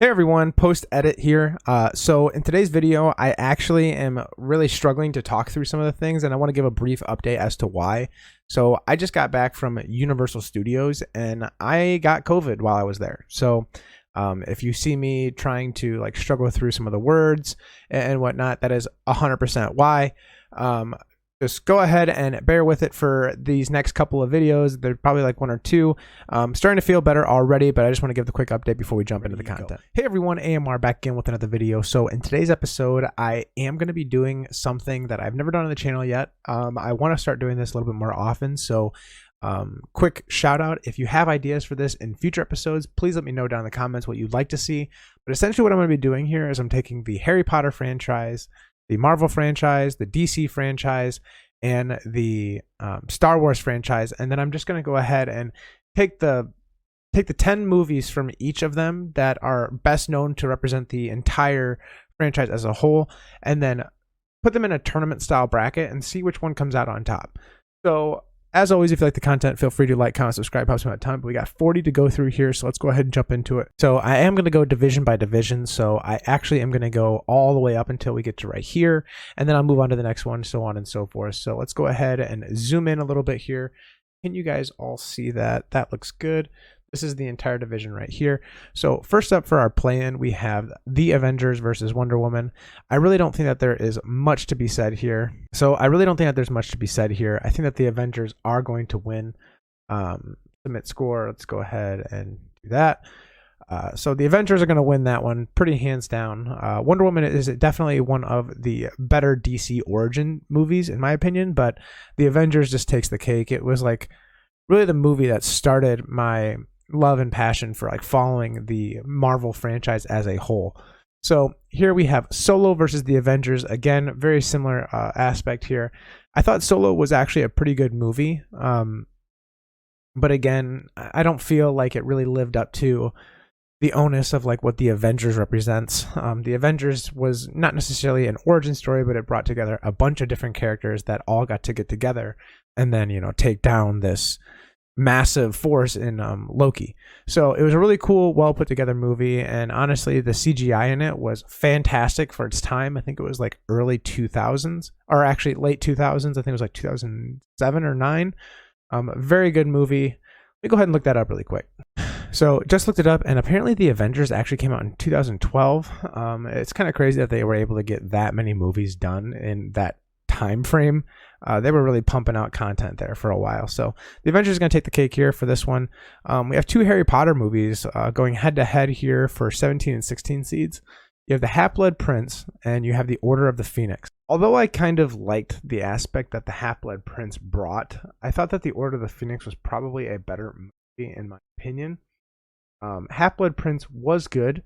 Hey everyone, post edit here. So in today's video, I actually am really struggling to talk through some of the things, and I want to give a brief update as to why. So I just got back from Universal Studios and I got COVID while I was there. So if you see me trying to struggle through some of the words and whatnot, that is 100% why. Just go ahead and bear with it for these next couple of videos. There's probably like one or two. Starting to feel better already, but I just want to give the quick update before we jump into the content. Hey everyone, AMR back again with another video. So in today's episode, I am going to be doing something that I've never done on the channel yet. I want to start doing this a little bit more often. So quick shout out, if you have ideas for this in future episodes, please let me know down in the comments what you'd like to see. But essentially what I'm going to be doing here is I'm taking the Harry Potter franchise, the Marvel franchise, the DC franchise, and the Star Wars franchise, and then I'm just going to go ahead and take the 10 movies from each of them that are best known to represent the entire franchise as a whole, and then put them in a tournament style bracket and see which one comes out on top. So as always, if you like the content, feel free to like, comment, subscribe, helps me out a ton. But we got 40 to go through here, so let's go ahead and jump into it. So I am going to go division by division. So I actually am going to go all the way up until we get to right here, and then I'll move on to the next one, so on and so forth. So let's go ahead and zoom in a little bit here. Can you guys all see that? That looks good. This is the entire division right here. So first up for our play-in, we have the Avengers versus Wonder Woman. I really don't think that there is much to be said here. I think that the Avengers are going to win. Submit score. Let's go ahead and do that. So the Avengers are going to win that one pretty hands down. Wonder Woman is definitely one of the better DC origin movies in my opinion, but the Avengers just takes the cake. It was like really the movie that started my love and passion for following the Marvel franchise as a whole. So here we have Solo versus the Avengers. Again, very similar aspect here. I thought Solo was actually a pretty good movie, but again, I don't feel like it really lived up to the onus of what the Avengers represents. The Avengers was not necessarily an origin story, but it brought together a bunch of different characters that all got to get together and then take down this massive force in Loki. So it was a really cool, well put together movie, and honestly the CGI in it was fantastic for its time. I think it was early 2000s, or actually late 2000s. I think it was 2007 or 9. Very good movie. Let me go ahead and look that up really quick. So just looked it up, and apparently the Avengers actually came out in 2012. It's kind of crazy that they were able to get that many movies done in that time frame. They were really pumping out content there for a while. So the Avengers is going to take the cake here for this one. We have two Harry Potter movies going head to head here for 17 and 16 seeds. You have the Half-Blood Prince and you have the Order of the Phoenix. Although I kind of liked the aspect that the Half-Blood Prince brought, I thought that the Order of the Phoenix was probably a better movie in my opinion. Half-Blood Prince was good.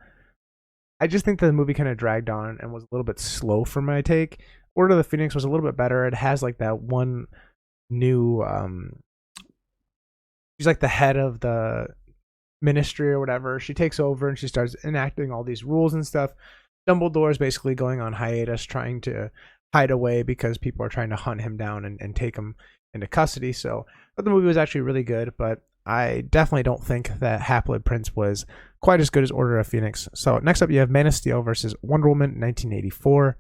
I just think the movie kind of dragged on and was a little bit slow for my take. Order of the Phoenix was a little bit better. It has that one new she's the head of the ministry or whatever. She takes over and she starts enacting all these rules and stuff. Dumbledore is basically going on hiatus, trying to hide away because people are trying to hunt him down and take him into custody. So but the movie was actually really good, but I definitely don't think that Half-Blood Prince was quite as good as Order of Phoenix. So next up you have Man of Steel versus Wonder Woman 1984.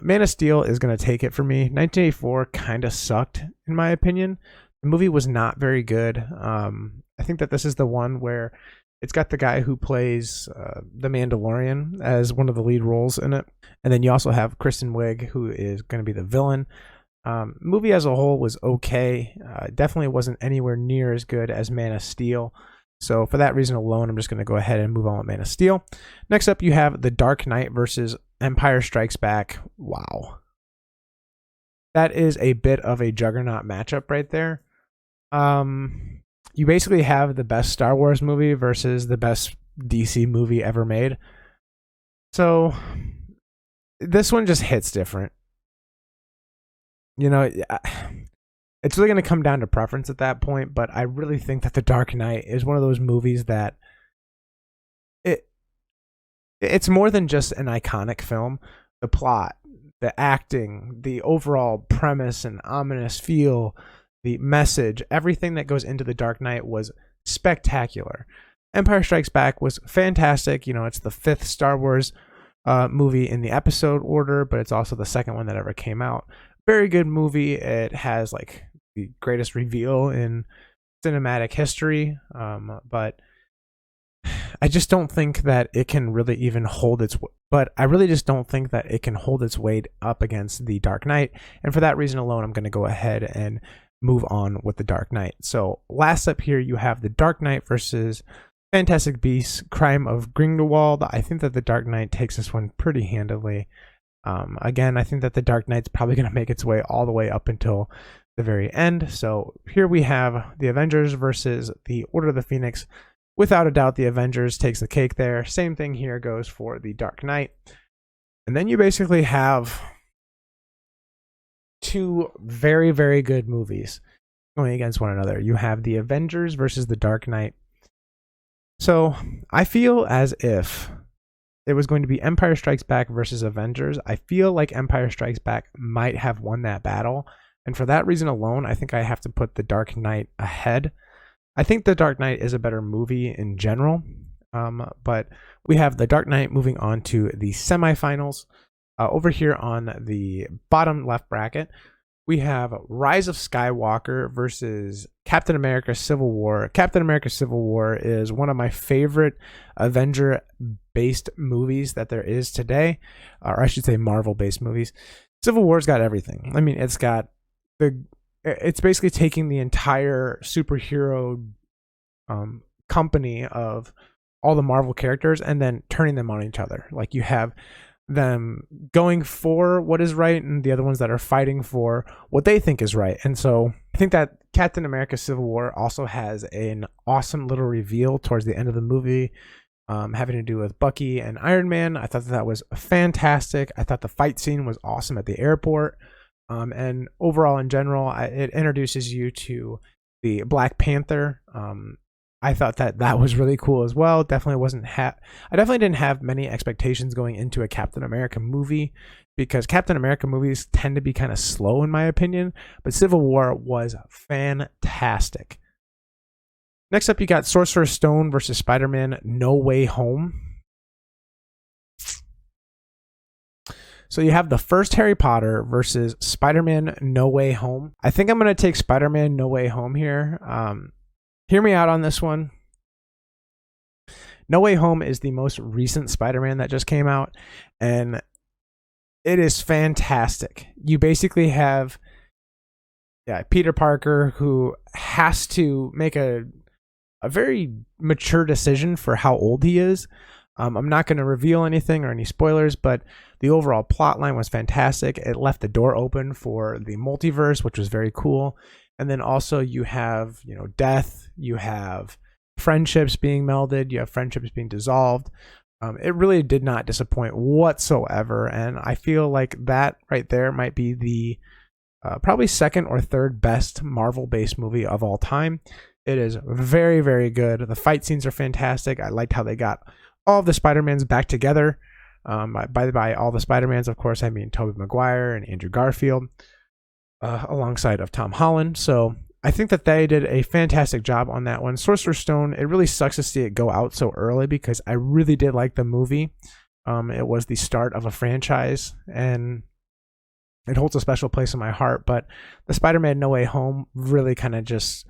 Man of Steel is going to take it for me. 1984 kind of sucked, in my opinion. The movie was not very good. I think that this is the one where it's got the guy who plays the Mandalorian as one of the lead roles in it. And then you also have Kristen Wiig, who is going to be the villain. Movie as a whole was okay. Definitely wasn't anywhere near as good as Man of Steel. So for that reason alone, I'm just going to go ahead and move on with Man of Steel. Next up, you have The Dark Knight versus Empire Strikes Back. Wow. That is a bit of a juggernaut matchup right there. You basically have the best Star Wars movie versus the best DC movie ever made. So this one just hits different. It's really going to come down to preference at that point, but I really think that The Dark Knight is one of those movies that it's more than just an iconic film. The plot, the acting, the overall premise and ominous feel, the message, everything that goes into The Dark Knight was spectacular. Empire Strikes Back was fantastic. You know, it's the 5th Star Wars movie in the episode order, but it's also the second one that ever came out. Very good movie. It has like the greatest reveal in cinematic history, but I just don't think that it can really even hold its. But I really just don't think that it can hold its weight up against The Dark Knight, and for that reason alone, I'm going to go ahead and move on with The Dark Knight. So last up here, you have The Dark Knight versus Fantastic Beasts: Crime of Grindelwald. I think that The Dark Knight takes this one pretty handily. Again, I think that The Dark Knight's probably going to make its way all the way up until the very end. So here we have the Avengers versus the Order of the Phoenix. Without a doubt, the Avengers takes the cake there. Same thing here goes for the Dark Knight. And then you basically have two very, very good movies going against one another. You have the Avengers versus the Dark Knight. So I feel as if it was going to be Empire Strikes Back versus Avengers. I feel like Empire Strikes Back might have won that battle. And for that reason alone, I think I have to put the Dark Knight ahead. I think The Dark Knight is a better movie in general, but we have The Dark Knight moving on to the semifinals. Over here on the bottom left bracket, we have Rise of Skywalker versus Captain America Civil War. Captain America Civil War is one of my favorite Avenger-based movies that there is today, or I should say Marvel-based movies. Civil War's got everything. I mean, it's basically taking the entire superhero company of all the Marvel characters and then turning them on each other. Like, you have them going for what is right and the other ones that are fighting for what they think is right. And so I think that Captain America Civil War also has an awesome little reveal towards the end of the movie, having to do with Bucky and Iron Man. I thought that was fantastic. I thought the fight scene was awesome at the airport. And overall, in general, it introduces you to the Black Panther. I thought that was really cool as well. I definitely didn't have many expectations going into a Captain America movie, because Captain America movies tend to be kind of slow in my opinion, but Civil War was fantastic. Next up, you got Sorcerer's Stone versus Spider-Man No Way Home. So you have the first Harry Potter versus Spider-Man No Way Home. I think I'm going to take Spider-Man No Way Home here. Hear me out on this one. No Way Home is the most recent Spider-Man that just came out, and it is fantastic. You basically have Peter Parker, who has to make a very mature decision for how old he is. I'm not going to reveal anything or any spoilers, but the overall plot line was fantastic. It left the door open for the multiverse, which was very cool. And then also you have, death, you have friendships being melded, you have friendships being dissolved. It really did not disappoint whatsoever. And I feel like that right there might be the probably second or third best Marvel-based movie of all time. It is very, very good. The fight scenes are fantastic. I liked how they got all of the Spider-Mans back together. By all the Spider-Mans, of course, I mean Tobey Maguire and Andrew Garfield, alongside of Tom Holland. So I think that they did a fantastic job on that one. Sorcerer's Stone, it really sucks to see it go out so early, because I really did like the movie. It was the start of a franchise, and it holds a special place in my heart. But the Spider-Man No Way Home really kind of just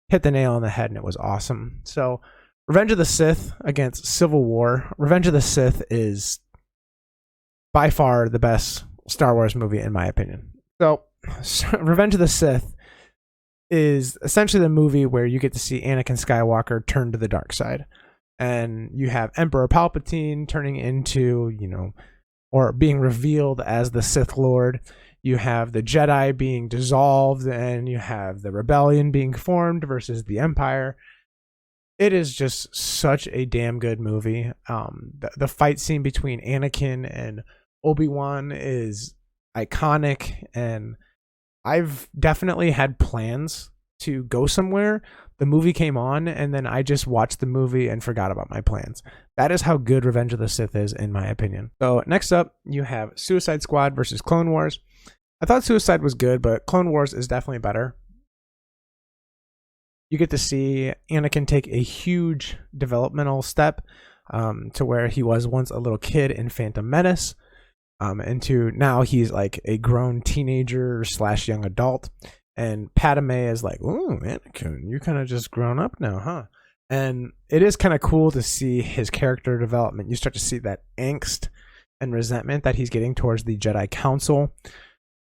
hit the nail on the head, and it was awesome. So Revenge of the Sith against Civil War. Revenge of the Sith is by far the best Star Wars movie in my opinion. So Revenge of the Sith is essentially the movie where you get to see Anakin Skywalker turn to the dark side. And you have Emperor Palpatine turning into, or being revealed as the Sith Lord. You have the Jedi being dissolved, and you have the rebellion being formed versus the Empire. It is just such a damn good movie. The fight scene between Anakin and Obi-Wan is iconic, and I've definitely had plans to go somewhere. The movie came on, and then I just watched the movie and forgot about my plans. That is how good Revenge of the Sith is, in my opinion. So next up, you have Suicide Squad versus Clone Wars. I thought Suicide was good, but Clone Wars is definitely better. you get to see Anakin take a huge developmental step to where he was once a little kid in Phantom Menace, into now he's like a grown teenager / young adult. And Padme is like, "Ooh, Anakin, you kind of just grown up now, huh?" And it is kind of cool to see his character development. You start to see that angst and resentment that he's getting towards the Jedi Council.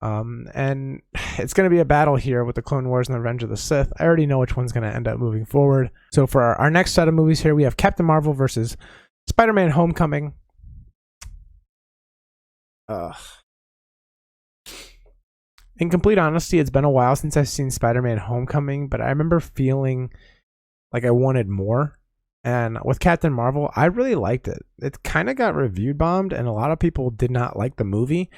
And it's going to be a battle here with the Clone Wars and the Revenge of the Sith. I already know which one's going to end up moving forward. So for our next set of movies here, we have Captain Marvel versus Spider-Man Homecoming. In complete honesty, it's been a while since I've seen Spider-Man Homecoming, but I remember feeling like I wanted more. And with Captain Marvel, I really liked it. It kind of got review bombed, and a lot of people did not like the movie,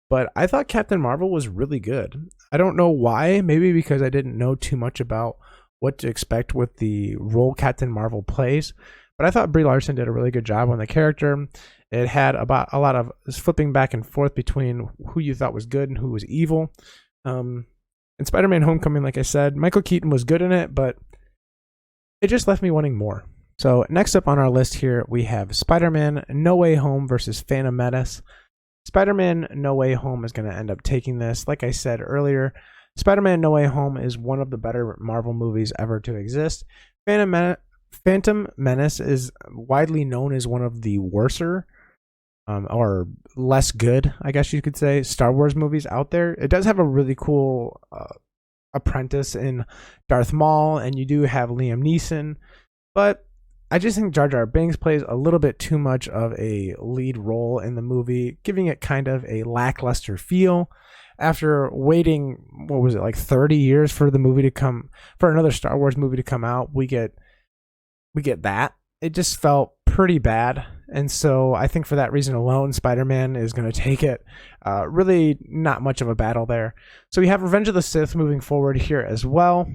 but I thought Captain Marvel was really good. I don't know why, maybe because I didn't know too much about what to expect with the role Captain Marvel plays, but I thought Brie Larson did a really good job on the character. It had about a lot of flipping back and forth between who you thought was good and who was evil. In Spider-Man Homecoming, like I said, Michael Keaton was good in it, but it just left me wanting more. So next up on our list here, we have Spider-Man No Way Home versus Phantom Menace. Spider-Man No Way Home is going to end up taking this. Like I said earlier, Spider-Man No Way Home is one of the better Marvel movies ever to exist. Phantom Menace is widely known as one of the worser or less good, I guess you could say, Star Wars movies out there. It does have a really cool apprentice in Darth Maul, and you do have Liam Neeson, but I just think Jar Jar Binks plays a little bit too much of a lead role in the movie, giving it kind of a lackluster feel. After waiting, what was it, like 30 years for the movie to come, for another Star Wars movie to come out, we get that. It just felt pretty bad. And so I think for that reason alone, Spider-Man is going to take it. Really not much of a battle there. So we have Revenge of the Sith moving forward here as well.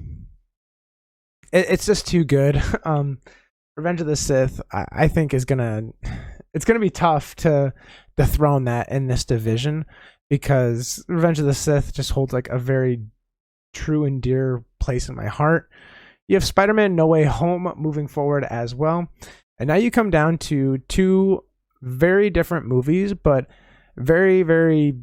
It's just too good. Revenge of the Sith, I think it's gonna be tough to dethrone that in this division, because Revenge of the Sith just holds like a very true and dear place in my heart. You have Spider-Man No Way Home moving forward as well. And now you come down to two very different movies, but very, very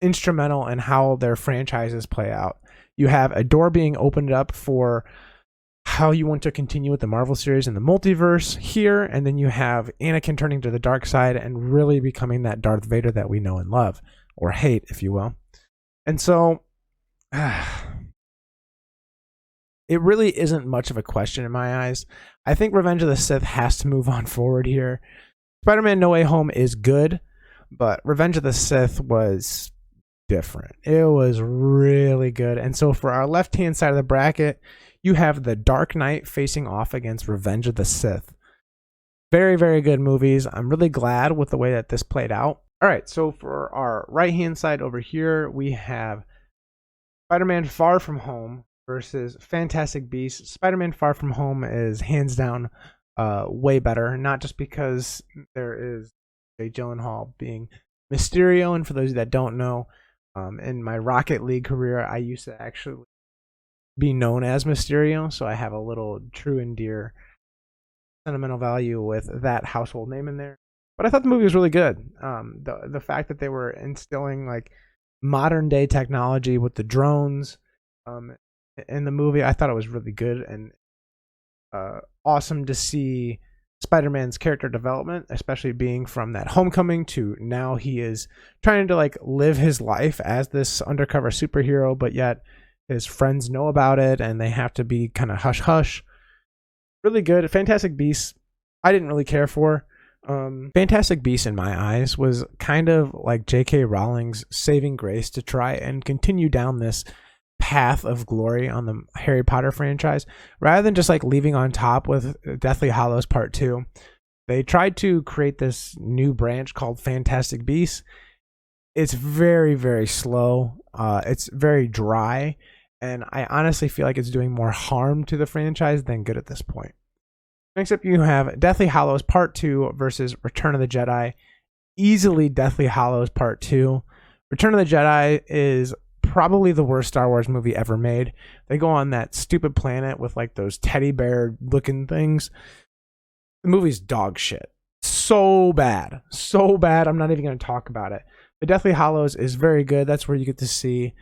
instrumental in how their franchises play out. You have a door being opened up for how you want to continue with the Marvel series in the multiverse here, and then you have Anakin turning to the dark side and really becoming that Darth Vader that we know and love, or hate, if you will. And so it really isn't much of a question in my eyes. I think Revenge of the Sith has to move on forward here. Spider-Man No Way Home is good, but Revenge of the Sith was different. It was really good. And so for our left-hand side of the bracket, you have The Dark Knight facing off against Revenge of the Sith. Very, very good movies. I'm really glad with the way that this played out. All right, so for our right-hand side over here, we have Spider-Man Far From Home versus Fantastic Beasts. Spider-Man Far From Home is hands down way better, not just because there is Jake Gyllenhaal being Mysterio, and for those that don't know, in my Rocket League career, I used to actually be known as Mysterio, so I have a little true and dear sentimental value with that household name in there. But I thought the movie was really good. The fact that they were instilling like modern day technology with the drones in the movie, I thought it was really good, and awesome to see Spider-Man's character development, especially being from that Homecoming to now he is trying to like live his life as this undercover superhero, but yet his friends know about it and they have to be kind of hush hush. Really good. Fantastic Beasts, I didn't really care for. Fantastic Beasts in my eyes was kind of like J.K. Rowling's saving grace to try and continue down this path of glory on the Harry Potter franchise, rather than just like leaving on top with Deathly Hallows Part 2. They tried to create this new branch called Fantastic Beasts. It's very, very slow. It's very dry, and I honestly feel like it's doing more harm to the franchise than good at this point. Next up, you have Deathly Hallows Part 2 versus Return of the Jedi. Easily Deathly Hallows Part 2. Return of the Jedi is probably the worst Star Wars movie ever made. They go on that stupid planet with like those teddy bear looking things. The movie's dog shit. So bad. So bad. I'm not even going to talk about it. But Deathly Hallows is very good. That's where you get to see,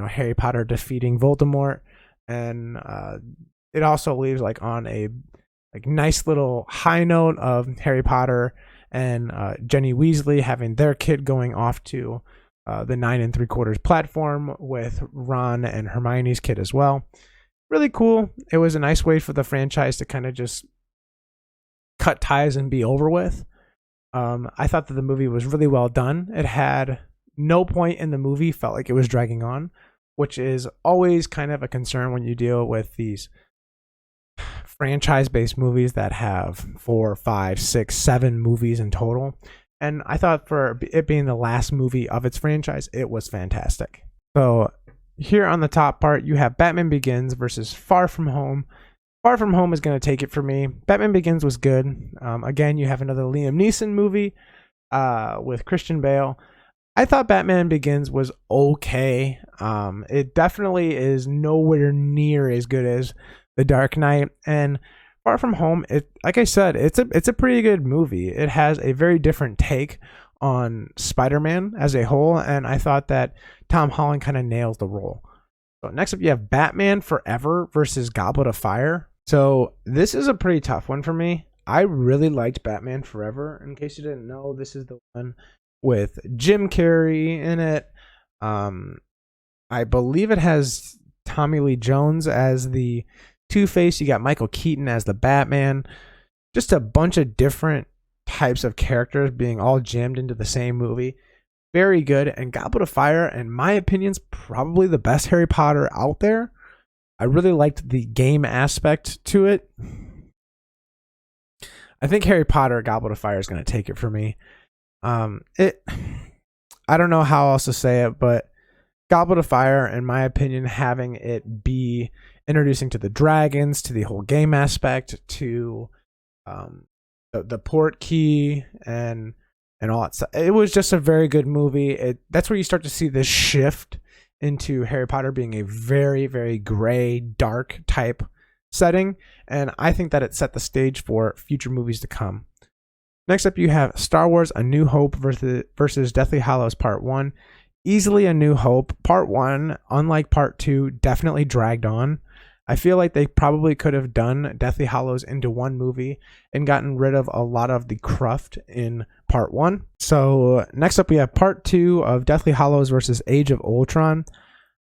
Harry Potter defeating Voldemort. And it also leaves like on a nice little high note of Harry Potter and Jenny Weasley having their kid going off to the 9 3/4 platform with Ron and Hermione's kid as well. Really cool. It was a nice way for the franchise to kind of just cut ties and be over with. I thought that the movie was really well done. It had no point in the movie felt like it was dragging on, which is always kind of a concern when you deal with these franchise-based movies that have 4, 5, 6, 7 movies in total. And I thought for it being the last movie of its franchise, it was fantastic. So here on the top part, you have Batman Begins versus Far From Home. Far From Home is going to take it for me. Batman Begins was good. Again, you have another Liam Neeson movie with Christian Bale. I thought Batman Begins was okay. It definitely is nowhere near as good as The Dark Knight. And Far From Home, like I said, it's a pretty good movie. It has a very different take on Spider-Man as a whole, and I thought that Tom Holland kind of nails the role. So next up, you have Batman Forever versus Goblet of Fire. So this is a pretty tough one for me. I really liked Batman Forever. In case you didn't know, this is the one with Jim Carrey in it. I believe it has Tommy Lee Jones as the Two-Face. You got Michael Keaton as the Batman. Just a bunch of different types of characters being all jammed into the same movie. Very good. And Goblet of Fire, in my opinion, is probably the best Harry Potter out there. I really liked the game aspect to it. I think Harry Potter Goblet of Fire is going to take it for me. I don't know how else to say it, but Goblet of Fire, in my opinion, having it be introducing to the dragons, to the whole game aspect, to the port key and all that stuff. It was just a very good movie. That's where you start to see this shift into Harry Potter being a very, very gray, dark type setting. And I think that it set the stage for future movies to come. Next up, you have Star Wars A New Hope versus Deathly Hallows Part 1. Easily A New Hope. Part 1, unlike Part 2, definitely dragged on. I feel like they probably could have done Deathly Hallows into one movie and gotten rid of a lot of the cruft in Part 1. So next up we have Part 2 of Deathly Hallows versus Age of Ultron.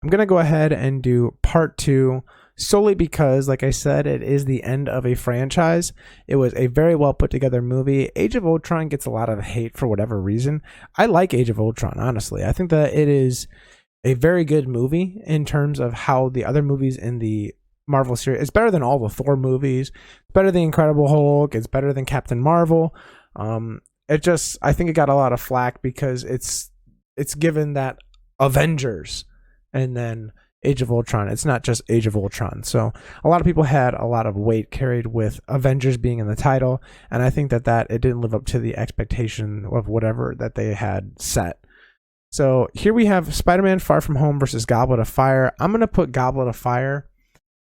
I'm going to go ahead and do Part 2 solely because, like I said, it is the end of a franchise. It was a very well put together movie. Age of Ultron gets a lot of hate for whatever reason. I like Age of Ultron, honestly. I think that it is a very good movie in terms of how the other movies in the Marvel series. It's better than all the Thor movies. It's better than Incredible Hulk. It's better than Captain Marvel. I think it got a lot of flack because it's given that Avengers and then Age of Ultron. It's not just Age of Ultron. So a lot of people had a lot of weight carried with Avengers being in the title, and I think that it didn't live up to the expectation of whatever that they had set. So here we have Spider-Man Far From Home versus Goblet of Fire. I'm going to put Goblet of Fire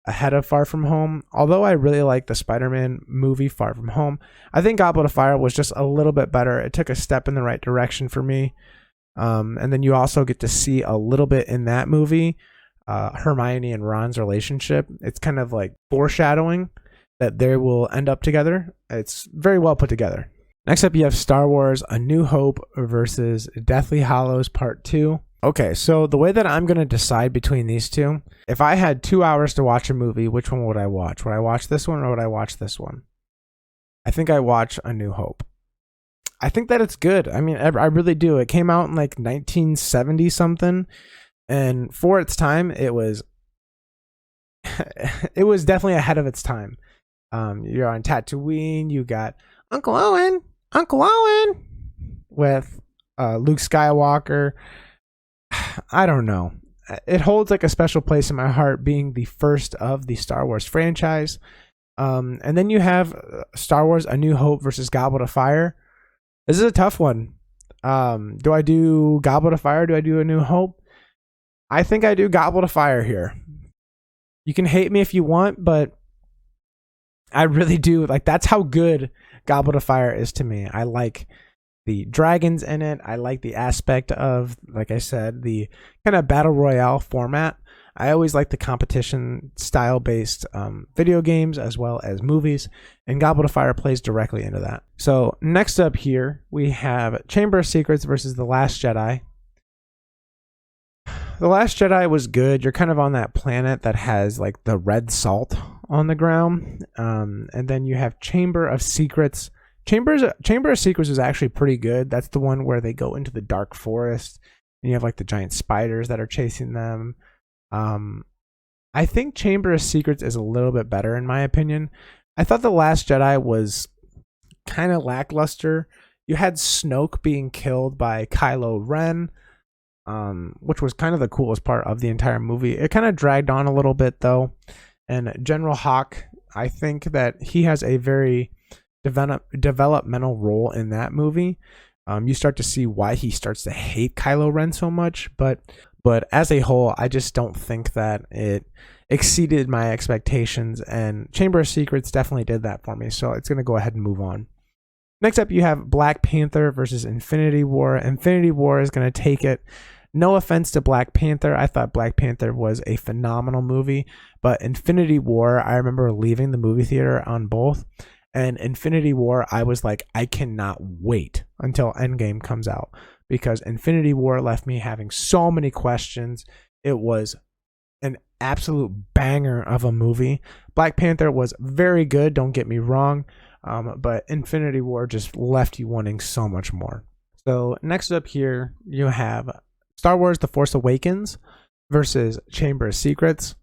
ahead of Far From Home. Although I really like the Spider-Man movie Far From Home, I think Goblet of Fire was just a little bit better. It took a step in the right direction for me. And then you also get to see a little bit in that movie Hermione and Ron's relationship. It's kind of like foreshadowing that they will end up together. It's very well put together. Next up, you have Star Wars A New Hope versus Deathly Hallows Part 2. Okay, so the way that I'm going to decide between these two, if I had 2 hours to watch a movie, which one would I watch? Would I watch this one or would I watch this one? I think I watch A New Hope. I think that it's good. I mean, I really do. It came out in like 1970 something, and for its time, it was definitely ahead of its time. You're on Tatooine. You got Uncle Owen with Luke Skywalker. I don't know. It holds like a special place in my heart, being the first of the Star Wars franchise. And then you have Star Wars A New Hope versus Goblet of Fire. This is a tough one. Do I do Goblet of Fire? Do I do A New Hope? I think I do Goblet of Fire here. You can hate me if you want, but I really do. Like, that's how good Goblet of Fire is to me. I like the dragons in it. I like the aspect of, like I said, the kind of battle royale format. I always like the competition style based video games as well as movies, and Goblet of Fire plays directly into that. So next up here, we have Chamber of Secrets versus The Last Jedi. The Last Jedi was good. You're kind of on that planet that has like the red salt on the ground. And then you have Chamber of Secrets. Chamber of Secrets is actually pretty good. That's the one where they go into the dark forest and you have like the giant spiders that are chasing them. I think Chamber of Secrets is a little bit better in my opinion. I thought The Last Jedi was kind of lackluster. You had Snoke being killed by Kylo Ren, which was kind of the coolest part of the entire movie. It kind of dragged on a little bit though. And General Hawk, I think that he has a very developmental role in that movie. You start to see why he starts to hate Kylo Ren so much, but as a whole, I just don't think that it exceeded my expectations, and Chamber of Secrets definitely did that for me, so it's going to go ahead and move on. Next up, you have Black Panther versus Infinity War. Infinity War is going to take it. No offense to Black Panther. I thought Black Panther was a phenomenal movie, but Infinity War, I remember leaving the movie theater on both, and Infinity War, I was like, I cannot wait until Endgame comes out, because Infinity War left me having so many questions. It was an absolute banger of a movie. Black Panther was very good, don't get me wrong, but Infinity War just left you wanting so much more. So next up here, you have Star Wars The Force Awakens versus Chamber of Secrets.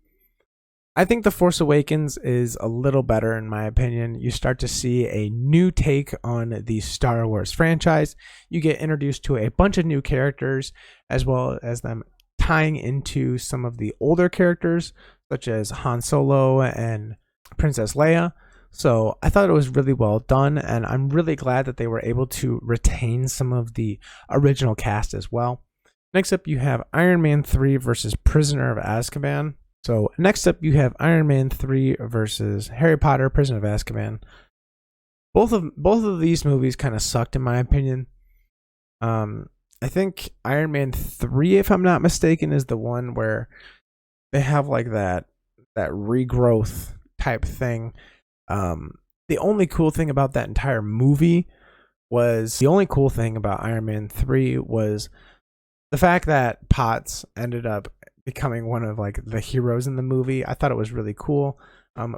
I think The Force Awakens is a little better in my opinion. You start to see a new take on the Star Wars franchise. You get introduced to a bunch of new characters, as well as them tying into some of the older characters, such as Han Solo and Princess Leia. So I thought it was really well done, and I'm really glad that they were able to retain some of the original cast as well. Next up, you have Iron Man 3 versus Prisoner of Azkaban. So next up, you have Iron Man 3 versus Harry Potter, Prisoner of Azkaban. Both of these movies kind of sucked in my opinion. I think Iron Man 3, if I'm not mistaken, is the one where they have like that regrowth type thing. The only cool thing about that entire movie was the Iron Man 3 was the fact that Potts ended up becoming one of like the heroes in the movie. I thought it was really cool.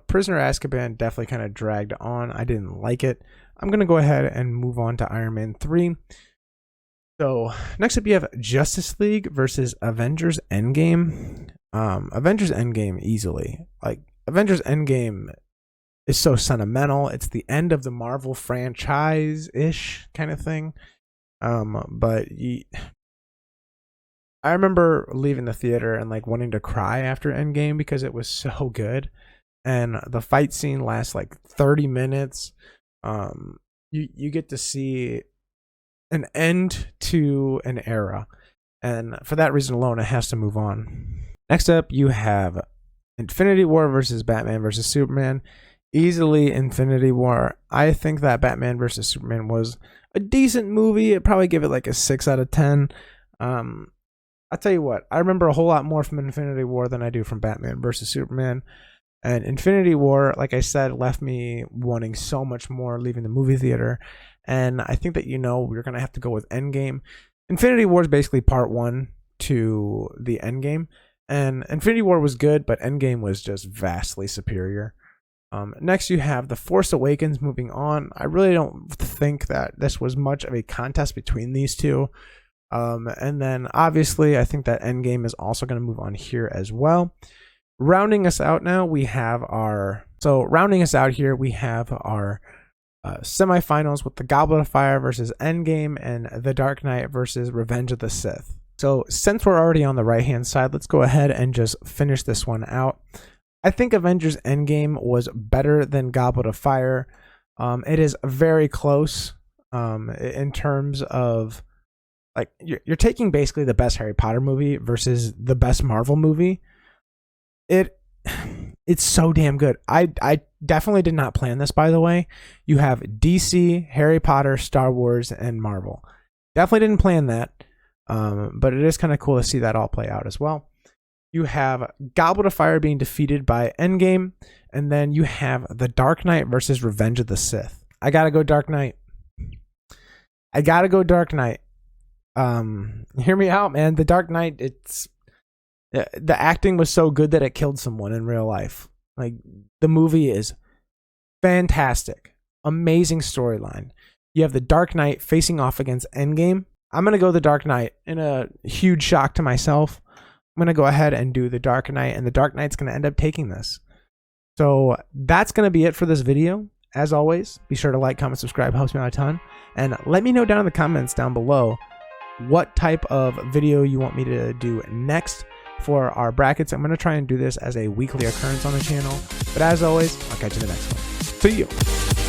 Prisoner of Azkaban definitely kind of dragged on. I didn't like it. I'm going to go ahead and move on to Iron Man 3. So next up you have Justice League versus Avengers Endgame. Avengers Endgame easily. Like Avengers Endgame is so sentimental. It's the end of the Marvel franchise-ish kind of thing. I remember leaving the theater and like wanting to cry after Endgame because it was so good, and the fight scene lasts like 30 minutes. You get to see an end to an era, and for that reason alone, it has to move on. Next up, you have Infinity War versus Batman versus Superman. Easily Infinity War. I think that Batman versus Superman was a decent movie. I'd probably give it like a 6 out of 10. I'll tell you what, I remember a whole lot more from Infinity War than I do from Batman versus Superman. And Infinity War, like I said, left me wanting so much more leaving the movie theater. And I think that, we're going to have to go with Endgame. Infinity War is basically part 1 to the Endgame. And Infinity War was good, but Endgame was just vastly superior. Next, you have The Force Awakens moving on. I really don't think that this was much of a contest between these two. And then obviously I think that Endgame is also going to move on here as well. Rounding us out now, we have our semifinals with the Goblet of Fire versus Endgame and The Dark Knight versus Revenge of the Sith. So since we're already on the right hand side, let's go ahead and just finish this one out. I think Avengers Endgame was better than Goblet of Fire. It is very close in terms of, like, you're taking basically the best Harry Potter movie versus the best Marvel movie. It it's so damn good. I definitely did not plan this, by the way. You have DC, Harry Potter, Star Wars, and Marvel. Definitely didn't plan that, but it is kind of cool to see that all play out as well. You have Goblet of Fire being defeated by Endgame, and then you have The Dark Knight versus Revenge of the Sith. I gotta go Dark Knight. I gotta go Dark Knight. Hear me out, man. The Dark Knight, the acting was so good that it killed someone in real life. Like, the movie is fantastic. Amazing storyline. You have The Dark Knight facing off against Endgame. I'm going to go The Dark Knight in a huge shock to myself. I'm going to go ahead and do The Dark Knight, and The Dark Knight's going to end up taking this. So that's going to be it for this video. As always, be sure to like, comment, subscribe. Helps me out a ton. And let me know down in the comments down below what type of video you want me to do next for our brackets. I'm going to try and do this as a weekly occurrence on the channel. But as always, I'll catch you in the next one. See you.